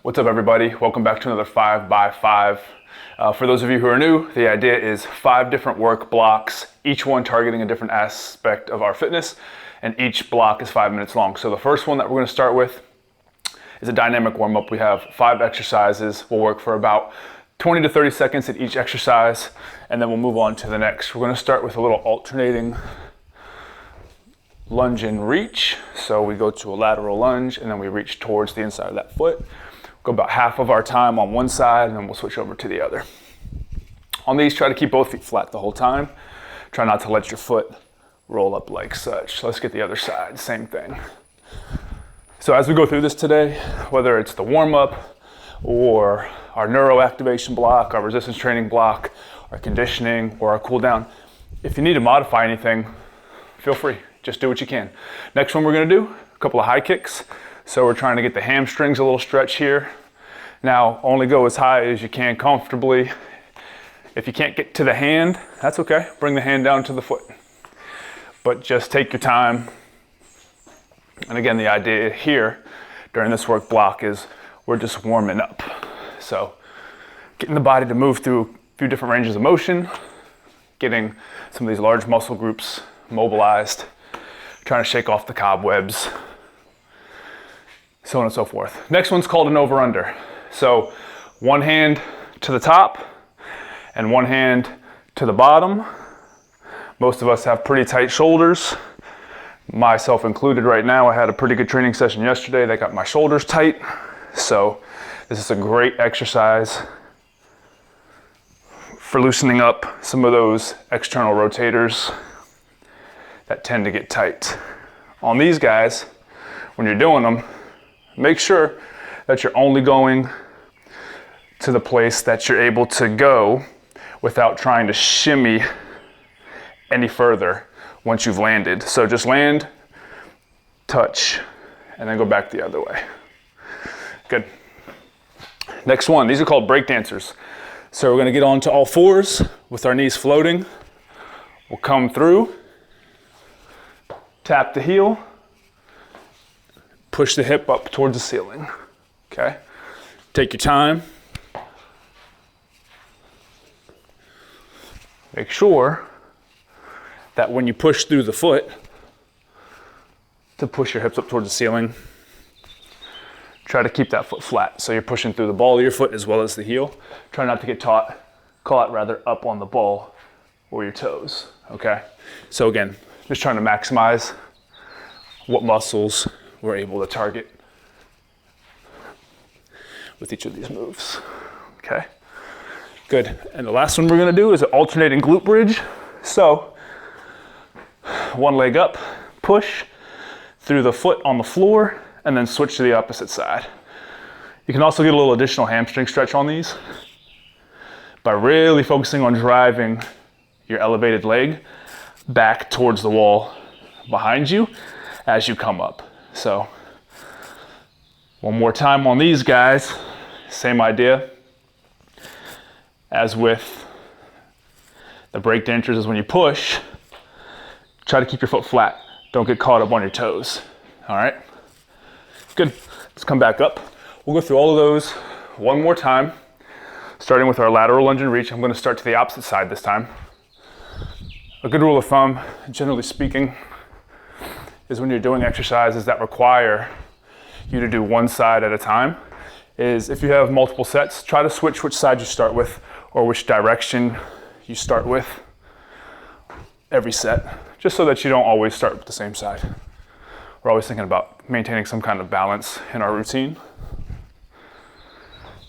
What's up, everybody? Welcome back to another 5x5. For those of you who are new, the idea is 5 different work blocks, each one targeting a different aspect of our fitness, and each block is 5 minutes long. So the first one that we're going to start with is a dynamic warm-up. We have 5 exercises. We'll work for about 20 to 30 seconds at each exercise, and then we'll move on to the next. We're going to start with a little alternating lunge and reach. So we go to a lateral lunge, and then we reach towards the inside of that foot. Go about half of our time on one side, and then we'll switch over to the other. On these, try to keep both feet flat the whole time. Try not to let your foot roll up like such. Let's get the other side, same thing. So as we go through this today, whether it's the warm-up or our neuro activation block, our resistance training block, our conditioning, or our cool down, if you need to modify anything, feel free. Just do what you can. Next one we're gonna do, a couple of high kicks. So we're trying to get the hamstrings a little stretch here. Now, only go as high as you can comfortably. If you can't get to the hand, that's okay. Bring the hand down to the foot. But just take your time. And again, the idea here during this work block is we're just warming up. So getting the body to move through a few different ranges of motion, getting some of these large muscle groups mobilized, trying to shake off the cobwebs, so on and so forth. Next one's called an over-under. So one hand to the top and one hand to the bottom. Most of us have pretty tight shoulders, myself included right now. I had a pretty good training session yesterday that got my shoulders tight. So this is a great exercise for loosening up some of those external rotators that tend to get tight. On these guys, when you're doing them, make sure that you're only going to the place that you're able to go without trying to shimmy any further once you've landed. So just land, touch, and then go back the other way. Good. Next one, these are called break dancers. So we're gonna get onto all fours with our knees floating. We'll come through, tap the heel, push the hip up towards the ceiling, okay? Take your time. Make sure that when you push through the foot, to push your hips up towards the ceiling. Try to keep that foot flat, so you're pushing through the ball of your foot as well as the heel. Try not to get caught up on the ball or your toes, okay? So again, just trying to maximize what muscles we're able to target with each of these moves, okay? Good, and the last one we're gonna do is an alternating glute bridge. So, one leg up, push through the foot on the floor, and then switch to the opposite side. You can also get a little additional hamstring stretch on these by really focusing on driving your elevated leg back towards the wall behind you as you come up. So, one more time on these guys, same idea as with the break dancers. Is when you push, try to keep your foot flat. Don't get caught up on your toes, all right? Good, let's come back up. We'll go through all of those one more time, starting with our lateral lunge and reach. I'm gonna start to the opposite side this time. A good rule of thumb, generally speaking, is when you're doing exercises that require you to do one side at a time, is if you have multiple sets, try to switch which side you start with or which direction you start with every set, just so that you don't always start with the same side. We're always thinking about maintaining some kind of balance in our routine.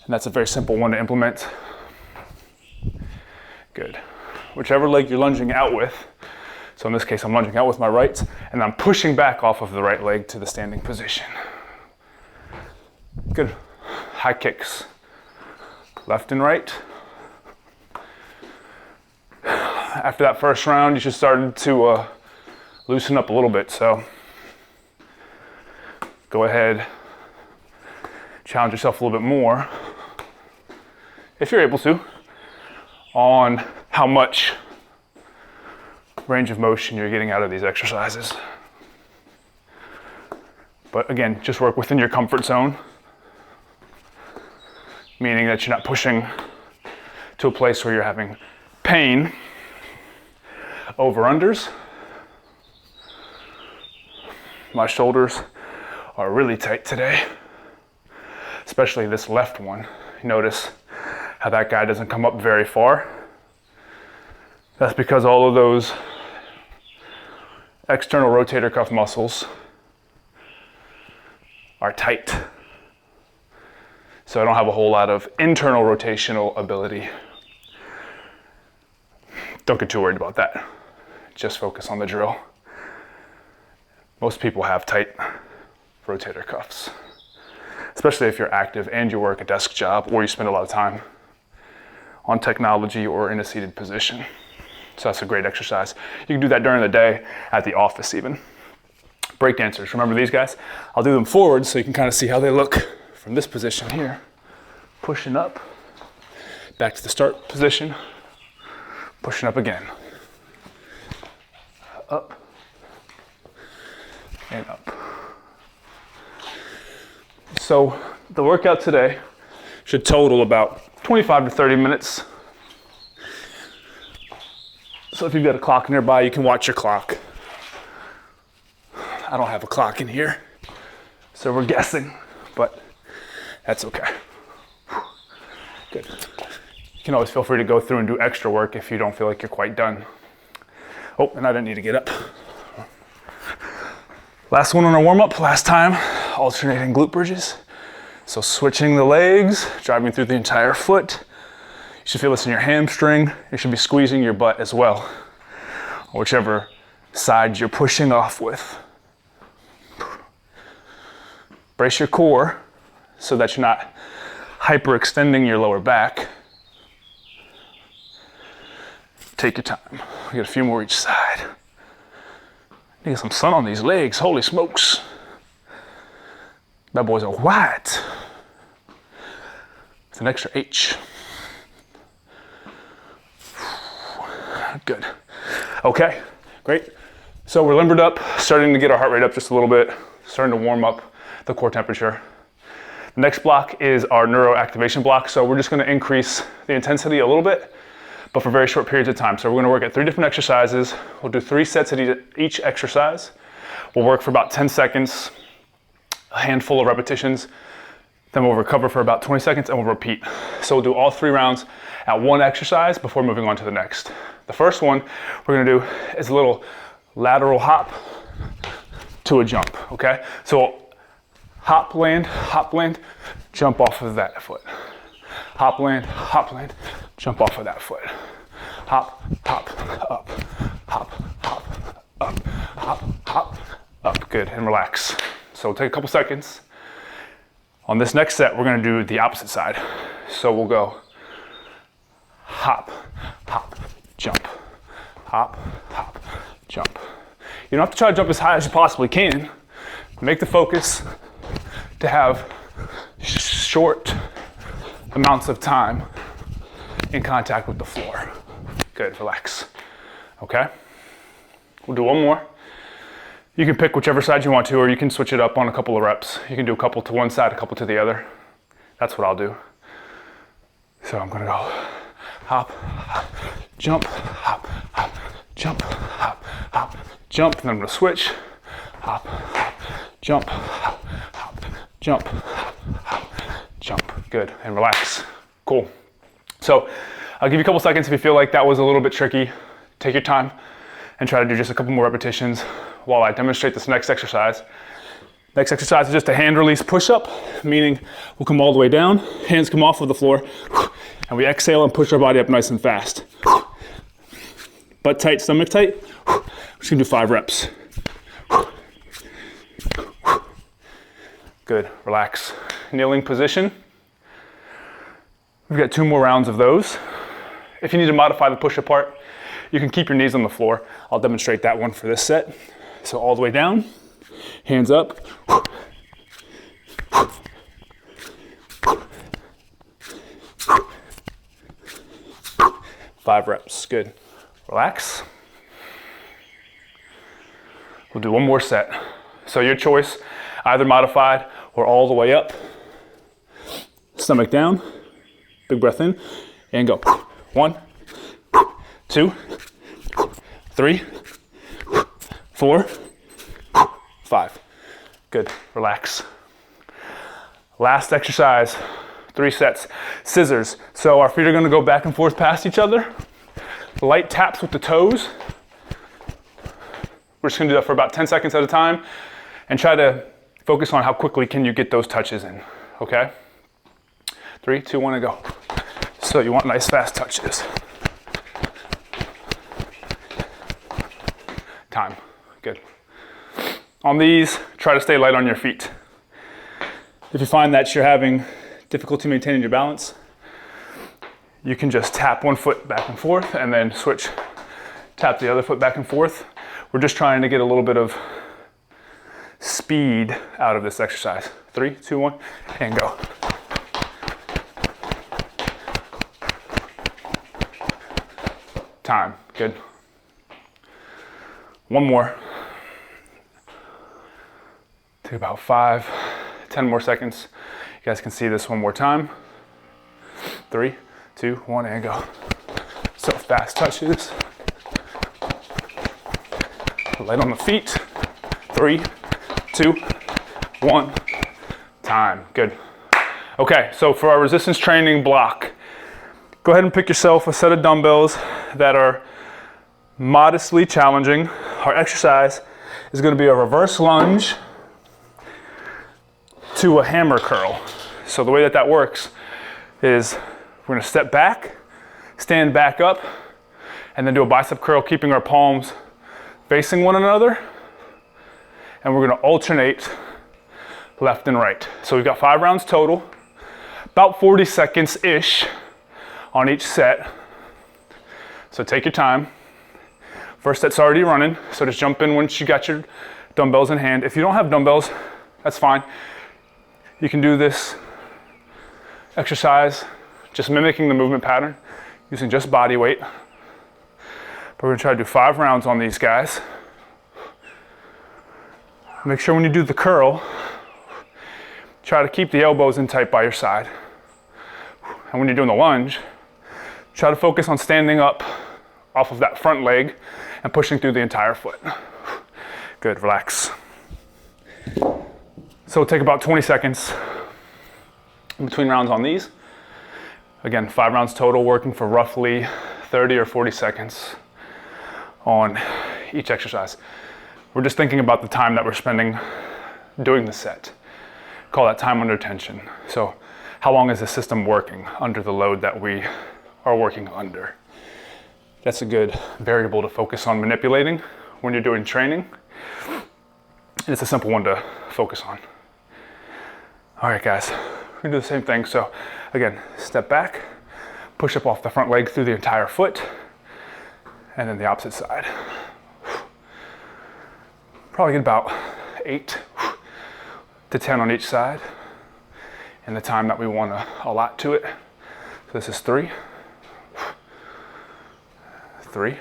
And that's a very simple one to implement. Good. Whichever leg you're lunging out with, so in this case, I'm lunging out with my right, and I'm pushing back off of the right leg to the standing position. Good. High kicks. Left and right. After that first round, you should start to loosen up a little bit. So go ahead, challenge yourself a little bit more, if you're able to, on how much range of motion you're getting out of these exercises. But again, just work within your comfort zone. meaning that you're not pushing to a place where you're having pain. Over-unders. My shoulders are really tight today, especially this left one. Notice how that guy doesn't come up very far. That's because all of those external rotator cuff muscles are tight. So I don't have a whole lot of internal rotational ability. Don't get too worried about that. Just focus on the drill. Most people have tight rotator cuffs, especially if you're active and you work a desk job or you spend a lot of time on technology or in a seated position. So that's a great exercise. You can do that during the day at the office even. Break dancers, remember these guys? I'll do them forward so you can kind of see how they look from this position here. Pushing up, back to the start position, pushing up again. Up and up. So the workout today should total about 25 to 30 minutes. So if you've got a clock nearby, you can watch your clock. I don't have a clock in here, so we're guessing, but that's okay. Good. You can always feel free to go through and do extra work if you don't feel like you're quite done. Oh, and I didn't need to get up. Last one on our warm-up, last time, alternating glute bridges. So switching the legs, driving through the entire foot. You should feel this in your hamstring. You should be squeezing your butt as well, whichever side you're pushing off with. Brace your core so that you're not hyperextending your lower back. Take your time. We got a few more each side. Need some sun on these legs, holy smokes. Bad boys are white. It's an extra H. Good. Okay, great. So we're limbered up, starting to get our heart rate up just a little bit, starting to warm up the core temperature. The next block is our neuro activation block. So we're just gonna increase the intensity a little bit, but for very short periods of time. So we're gonna work at 3 different exercises. We'll do 3 sets at each exercise. We'll work for about 10 seconds, a handful of repetitions. Then we'll recover for about 20 seconds and we'll repeat. So we'll do all 3 rounds at one exercise before moving on to the next. The first one we're gonna do is a little lateral hop to a jump, okay? So hop, land, jump off of that foot. Hop, land, jump off of that foot. Hop, hop, up, hop, hop, up, hop, hop, up. Good, and relax. So we'll take a couple seconds. On this next set, we're gonna do the opposite side. So we'll go hop, hop, jump, hop, hop, jump. You don't have to try to jump as high as you possibly can. Make the focus to have short amounts of time in contact with the floor. Good, relax. Okay? We'll do one more. You can pick whichever side you want to, or you can switch it up on a couple of reps. You can do a couple to one side, a couple to the other. That's what I'll do. So I'm gonna go hop, hop, jump, hop, hop, jump, hop, hop, jump, and then I'm gonna switch. Hop, hop, jump, hop, hop, jump, hop, hop, jump. Good, and relax. Cool. So I'll give you a couple seconds if you feel like that was a little bit tricky. Take your time and try to do just a couple more repetitions while I demonstrate this next exercise. Next exercise is just a hand release push-up, meaning we'll come all the way down, hands come off of the floor, and we exhale and push our body up nice and fast. Butt tight, stomach tight. We're just gonna do 5 reps. Good, relax. Kneeling position. We've got 2 more rounds of those. If you need to modify the push-up part, you can keep your knees on the floor. I'll demonstrate that one for this set. So all the way down, hands up. 5 reps, good. Relax. We'll do one more set. So your choice, either modified or all the way up. Stomach down, Big breath in and go. 1, 2, 3, 4, 5. Good, relax. Last exercise, 3 sets. Scissors. So our feet are gonna go back and forth past each other. Light taps with the toes. We're just gonna do that for about 10 seconds at a time and try to focus on how quickly can you get those touches in, okay? 3, 2, 1, and go. So you want nice fast touches. Time, good. On these, try to stay light on your feet. If you find that you're having difficulty maintaining your balance, you can just tap one foot back and forth and then switch, tap the other foot back and forth. We're just trying to get a little bit of speed out of this exercise. 3, 2, 1, and go. Time, good. One more. Take about 5, 10 more seconds. You guys can see this one more time. 3, 2, 1, and go. So fast touches. Light on the feet. 3, 2, 1, time. Good. Okay, so for our resistance training block, go ahead and pick yourself a set of dumbbells that are modestly challenging. Our exercise is going to be a reverse lunge to a hammer curl. So the way that works is we're going to step back, stand back up, and then do a bicep curl, keeping our palms facing one another. And we're going to alternate left and right. So we've got 5 rounds total, about 40 seconds-ish on each set. So take your time. First set's already running, so just jump in once you got your dumbbells in hand. If you don't have dumbbells, that's fine. You can do this exercise just mimicking the movement pattern, using just body weight. But we're gonna try to do 5 rounds on these guys. Make sure when you do the curl, try to keep the elbows in tight by your side. And when you're doing the lunge, try to focus on standing up off of that front leg and pushing through the entire foot. Good, relax. So it'll take about 20 seconds in between rounds on these. Again, 5 rounds total, working for roughly 30 or 40 seconds on each exercise. We're just thinking about the time that we're spending doing the set. Call that time under tension. So how long is the system working under the load that we are working under? That's a good variable to focus on manipulating when you're doing training. And it's a simple one to focus on. All right, guys, we're gonna do the same thing. So again, step back, push up off the front leg through the entire foot, and then the opposite side. Probably get about 8 to 10 on each side and the time that we want to allot to it. So this is 3, 3,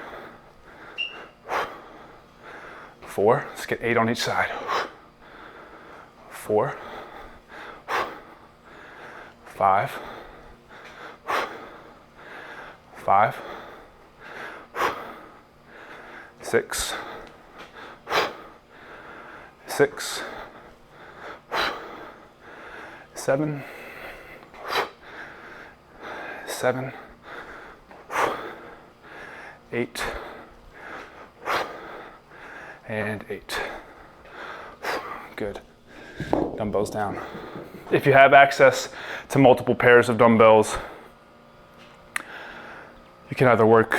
4, let's get 8 on each side. 4, 5, 5, 6, 6, 7, 7, 8, and 8. Good. Dumbbells down. If you have access to multiple pairs of dumbbells, you can either work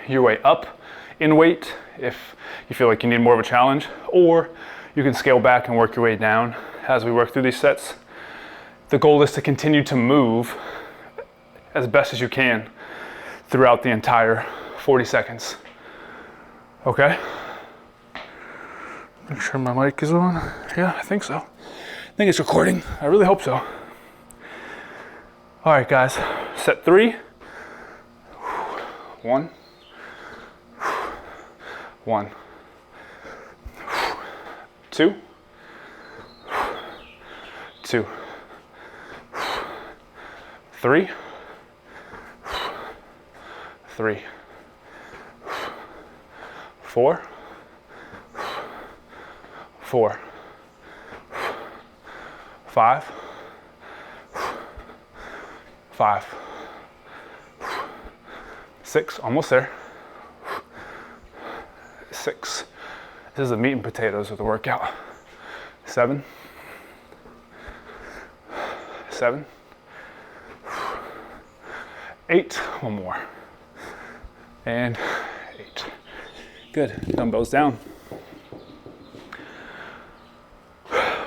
your way up in weight if you feel like you need more of a challenge, or you can scale back and work your way down as we work through these sets. The goal is to continue to move as best as you can throughout the entire 40 seconds. Okay? Make sure my mic is on. Yeah, I think so. I think it's recording. I really hope so. All right, guys. Set 3. 1. 1. 2. 2. 3. 3, 4, 4, 5, 5, 6, almost there, 6. This is the meat and potatoes of the workout. 7, 7, 8, one more, and 8. Good, dumbbells down.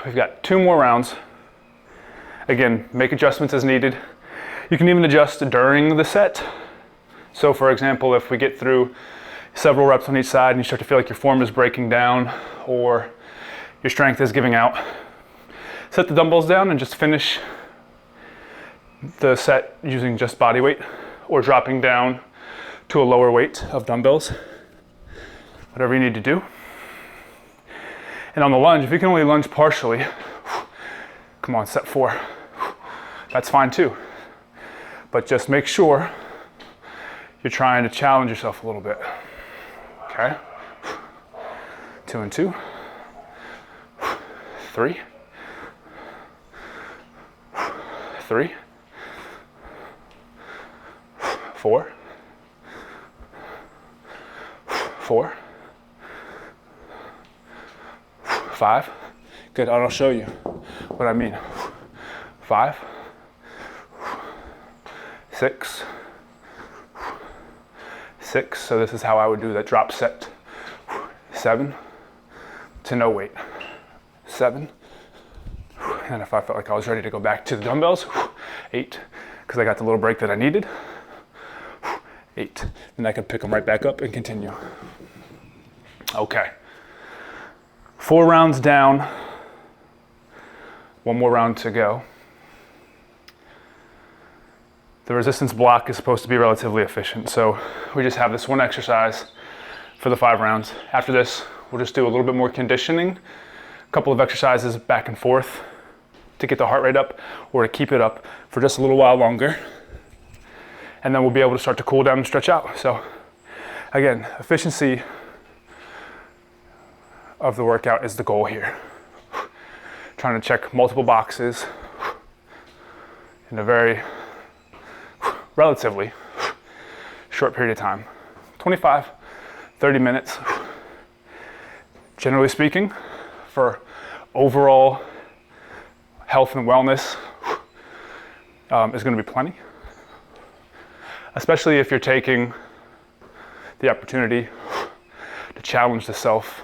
We've got 2 more rounds. Again, make adjustments as needed. You can even adjust during the set. So for example, if we get through several reps on each side and you start to feel like your form is breaking down or your strength is giving out, set the dumbbells down and just finish the set using just body weight or dropping down to a lower weight of dumbbells, whatever you need to do. And on the lunge, if you can only lunge partially, come on, set 4. That's fine too. But just make sure you're trying to challenge yourself a little bit. Okay? 2 and 2. 3. 3. 4. 4. 5. Good, I'll show you what I mean. 5. 6. 6, so this is how I would do that drop set. 7 to no weight. 7. And if I felt like I was ready to go back to the dumbbells, 8, because I got the little break that I needed. 8, and I can pick them right back up and continue. Okay. 4 rounds down, 1 more round to go. The resistance block is supposed to be relatively efficient, so we just have this one exercise for the 5 rounds. After this, we'll just do a little bit more conditioning, a couple of exercises back and forth to get the heart rate up or to keep it up for just a little while longer. And then we'll be able to start to cool down and stretch out. So again, efficiency of the workout is the goal here. Trying to check multiple boxes in a very relatively short period of time. 25, 30 minutes. Generally speaking, for overall health and wellness is going to be plenty. Especially if you're taking the opportunity to challenge the self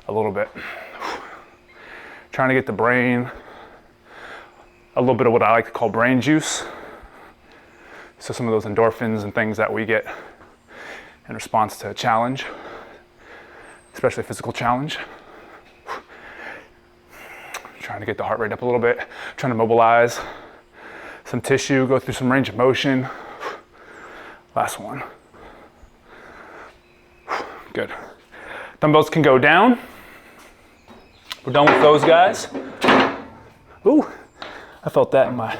a little bit. Trying to get the brain, a little bit of what I like to call brain juice. So some of those endorphins and things that we get in response to a challenge, especially a physical challenge. Trying to get the heart rate up a little bit, trying to mobilize some tissue, go through some range of motion. Last one. Good. Dumbbells can go down. We're done with those guys. Ooh, I felt that in my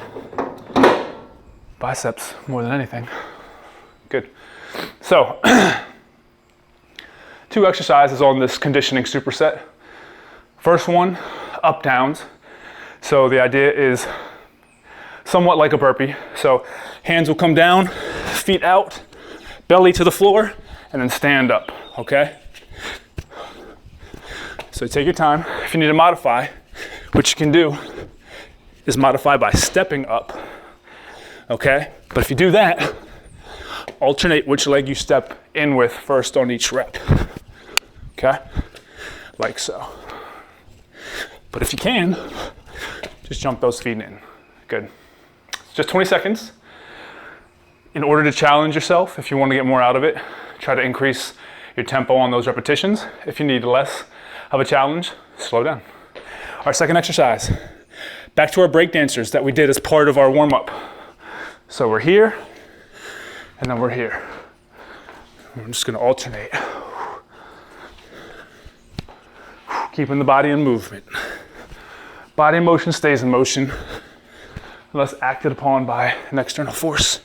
biceps more than anything. Good. So, 2 exercises on this conditioning superset. First one, up downs. So the idea is somewhat like a burpee. So hands will come down, feet out, belly to the floor, and then stand up, okay? So take your time. If you need to modify, what you can do is modify by stepping up, okay? But if you do that, alternate which leg you step in with first on each rep, okay? Like so. But if you can, just jump those feet in. Good. Just 20 seconds. In order to challenge yourself, if you want to get more out of it, try to increase your tempo on those repetitions. If you need less of a challenge, slow down. Our second exercise, back to our break dancers that we did as part of our warm-up. So we're here, and then we're here. I'm just gonna alternate. Keeping the body in movement. Body in motion stays in motion unless acted upon by an external force.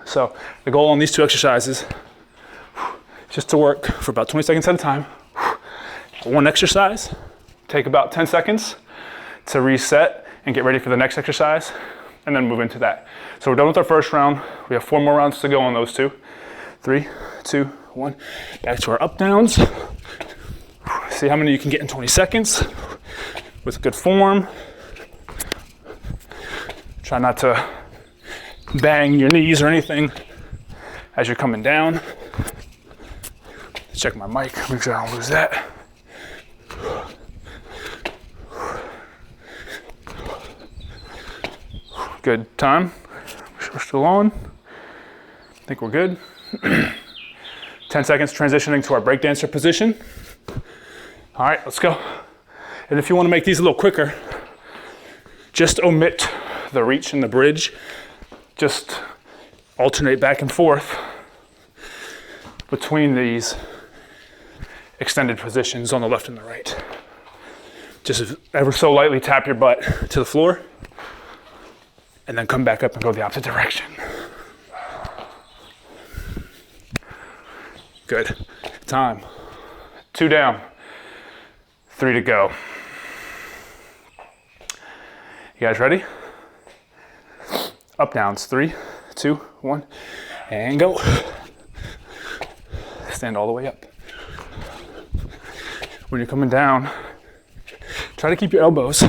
So the goal on these 2 exercises is just to work for about 20 seconds at a time. One exercise, take about 10 seconds to reset and get ready for the next exercise, and then move into that. So we're done with our first round. We have 4 more rounds to go on those 2. 3, 2, 1. Back to our up downs. See how many you can get in 20 seconds with good form. Try not to bang your knees or anything as you're coming down. Check my mic, make sure I don't lose that. Good time. We're still on. I think we're good. 10 seconds transitioning to our breakdancer position. All right, let's go. And if you want to make these a little quicker, just omit the reach and the bridge. Just alternate back and forth between these extended positions on the left and the right. Just ever so lightly tap your butt to the floor and then come back up and go the opposite direction. Good. Time. 2 down. 3 to go. You guys ready? Up downs. 3, 2, 1, and go. Stand all the way up. When you're coming down, try to keep your elbows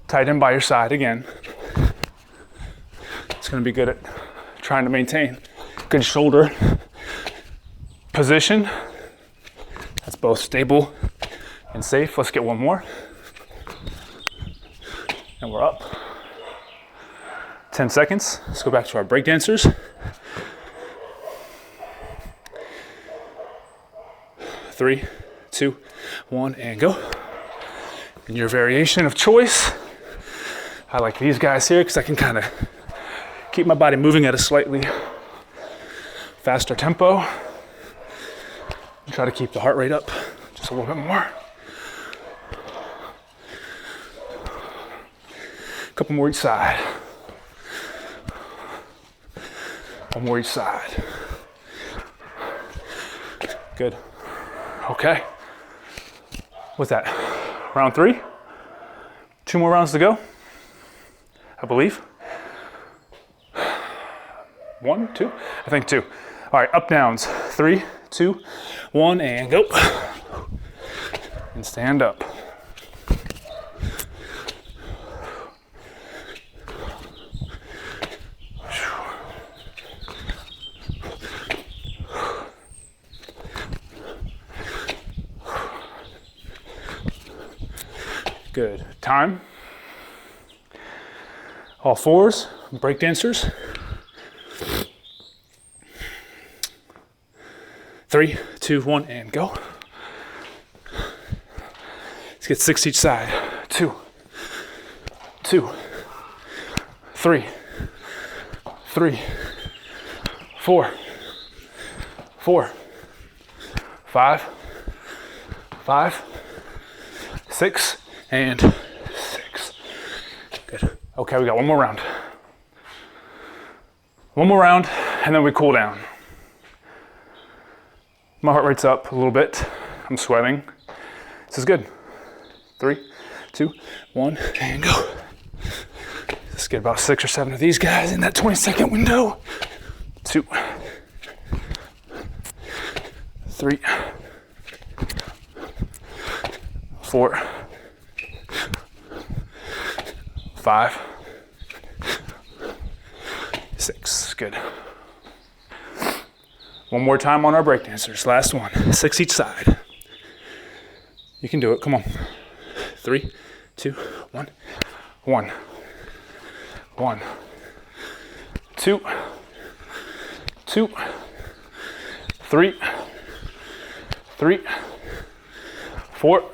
tight in by your side again. It's going to be good at trying to maintain good shoulder position. That's both stable and safe. Let's get one more. And we're up. 10 seconds. Let's go back to our break dancers. 3, 2, 1, and go. In your variation of choice, I like these guys here because I can kind of keep my body moving at a slightly faster tempo. Try to keep the heart rate up just a little bit more. A couple more each side. One more each side. Good. Okay. What's that? Round 3? 2 more rounds to go, I believe. 1, 2? I think 2. All right, up downs. 3, 2, 1, and go. And stand up. Good. Time. All 4s, break dancers. 3, 2, 1, and go. Let's get 6 each side. 2, 2, 3, 3, 4, 4, 5, 5, 6, and 6. Good. Okay, we got one more round. One more round, and then we cool down. My heart rate's up a little bit. I'm sweating. This is good. 3, 2, 1, and go. Let's get about 6 or 7 of these guys in that 20-second window. 2, 3, 4, 5, 6. Good. One more time on our breakdancers. Last one. 6 each side. You can do it. Come on. 3, 2, 1. 1. 1. 2. 2. 3. 3. 4.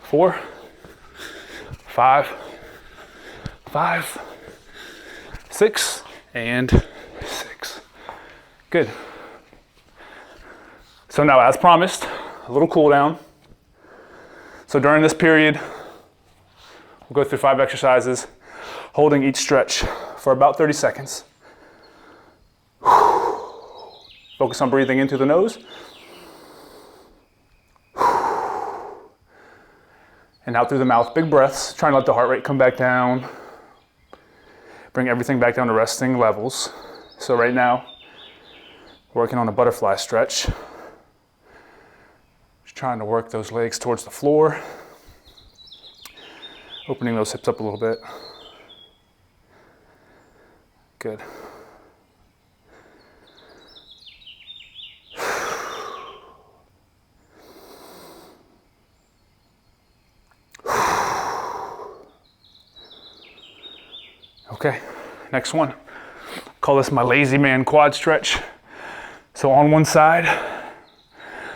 4. 5. 5. 6. And 6. Good. So now, as promised, a little cool down. So during this period, we'll go through 5 exercises, holding each stretch for about 30 seconds. Focus on breathing in through the nose. And out through the mouth, big breaths, trying to let the heart rate come back down. Bring everything back down to resting levels. So right now, working on a butterfly stretch. Just trying to work those legs towards the floor. Opening those hips up a little bit. Good. Okay, next one. Call this my lazy man quad stretch. So on one side,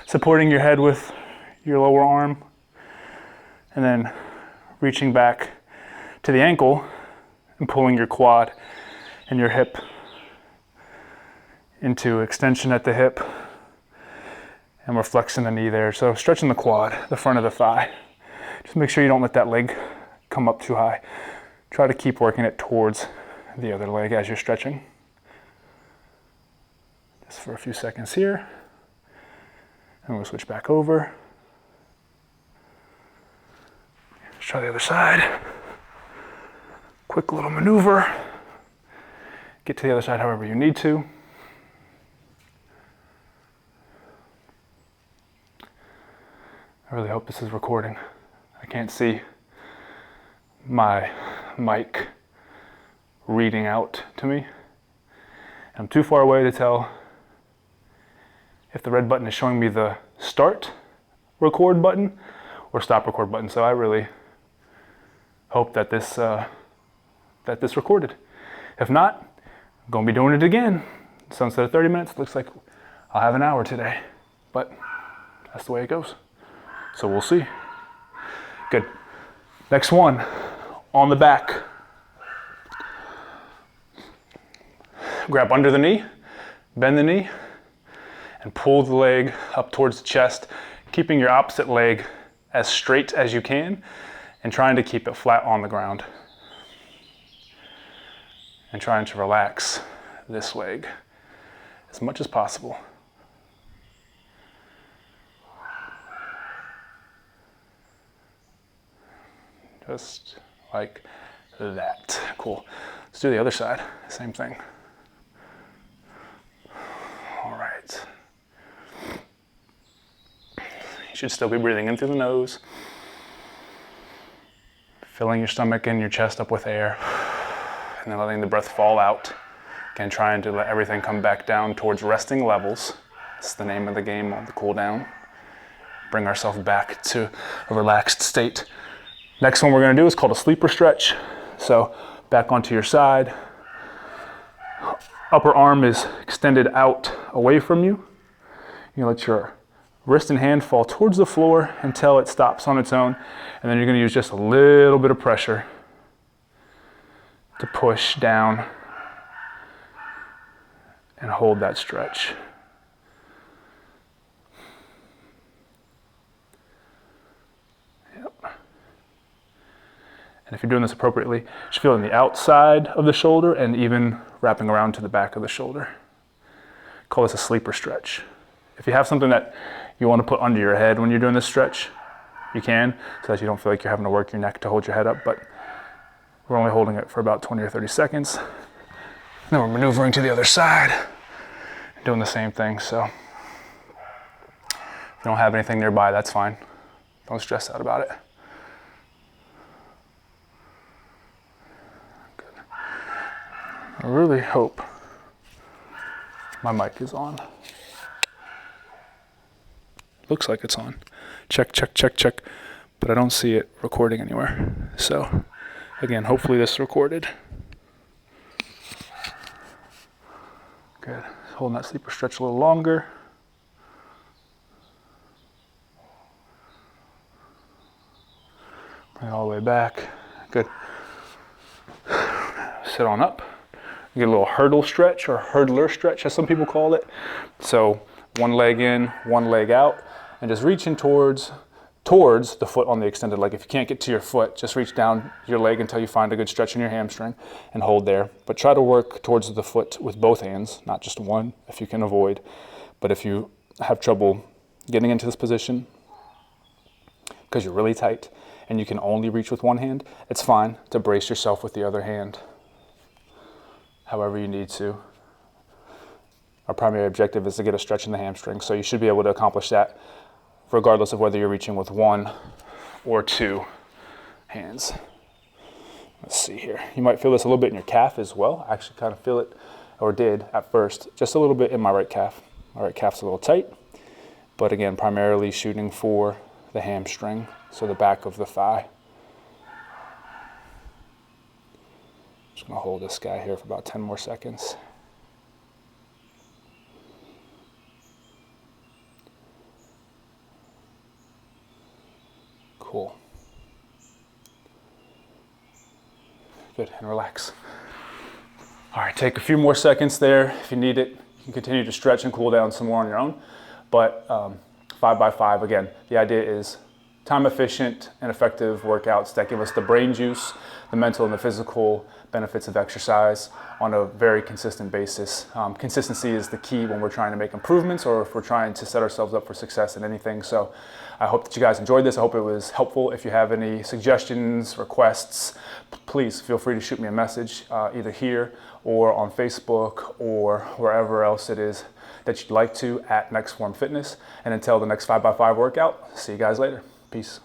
supporting your head with your lower arm, and then reaching back to the ankle and pulling your quad and your hip into extension at the hip, and we're flexing the knee there. So stretching the quad, the front of the thigh. Just make sure you don't let that leg come up too high. Try to keep working it towards the other leg as you're stretching. Just for a few seconds here. And we'll switch back over. Let's try the other side. Quick little maneuver. Get to the other side however you need to. I really hope this is recording. I can't see my mic reading out to me. I'm too far away to tell if the red button is showing me the start record button or stop record button. So I really hope that this recorded. If not, I'm gonna be doing it again. So instead of 30 minutes, it looks like I'll have an hour today, but that's the way it goes. So we'll see. Good. Next one, on the back. Grab under the knee, bend the knee, and pull the leg up towards the chest, keeping your opposite leg as straight as you can and trying to keep it flat on the ground. And trying to relax this leg as much as possible. Just like that. Cool. Let's do the other side. Same thing. All right. You should still be breathing in through the nose, filling your stomach and your chest up with air, and then letting the breath fall out. Again, trying to let everything come back down towards resting levels. That's the name of the game on the cool down. Bring ourselves back to a relaxed state. Next one we're going to do is called a sleeper stretch. So back onto your side. Upper arm is extended out away from you. You let your wrist and hand fall towards the floor until it stops on its own. And then you're going to use just a little bit of pressure to push down and hold that stretch. And if you're doing this appropriately, just feeling the outside of the shoulder and even wrapping around to the back of the shoulder. Call this a sleeper stretch. If you have something that you want to put under your head when you're doing this stretch, you can, so that you don't feel like you're having to work your neck to hold your head up, but we're only holding it for about 20 or 30 seconds. Then we're maneuvering to the other side, doing the same thing. So if you don't have anything nearby, that's fine. Don't stress out about it. I really hope my mic is on. Looks like it's on. Check, check, check, check. But I don't see it recording anywhere. So, again, hopefully this recorded. Good. Holding that sleeper stretch a little longer. Bring it all the way back. Good. Sit on up. Get a little hurdle stretch or hurdler stretch, as some people call it. So one leg in, one leg out, and just reaching towards towards the foot on the extended leg. If you can't get to your foot, just reach down your leg until you find a good stretch in your hamstring and hold there. But try to work towards the foot with both hands, not just one, if you can avoid. But if you have trouble getting into this position because you're really tight and you can only reach with one hand, it's fine to brace yourself with the other hand, however you need to. Our primary objective is to get a stretch in the hamstring, so you should be able to accomplish that regardless of whether you're reaching with one or two hands. Let's see here. You might feel this a little bit in your calf as well. I actually kind of feel it, or did at first, just a little bit in my right calf. My right calf's a little tight, but again, primarily shooting for the hamstring, so the back of the thigh. Just gonna hold this guy here for about 10 more seconds. Cool. Good, and relax. All right, take a few more seconds there. If you need it, you can continue to stretch and cool down some more on your own. But 5x5, again, the idea is time efficient and effective workouts that give us the brain juice, the mental and the physical benefits of exercise on a very consistent basis. Consistency is the key when we're trying to make improvements or if we're trying to set ourselves up for success in anything. So I hope that you guys enjoyed this. I hope it was helpful. If you have any suggestions, requests, please feel free to shoot me a message either here or on Facebook or wherever else it is that you'd like to at NextForm Fitness. And until the next 5x5 workout, see you guys later. Peace.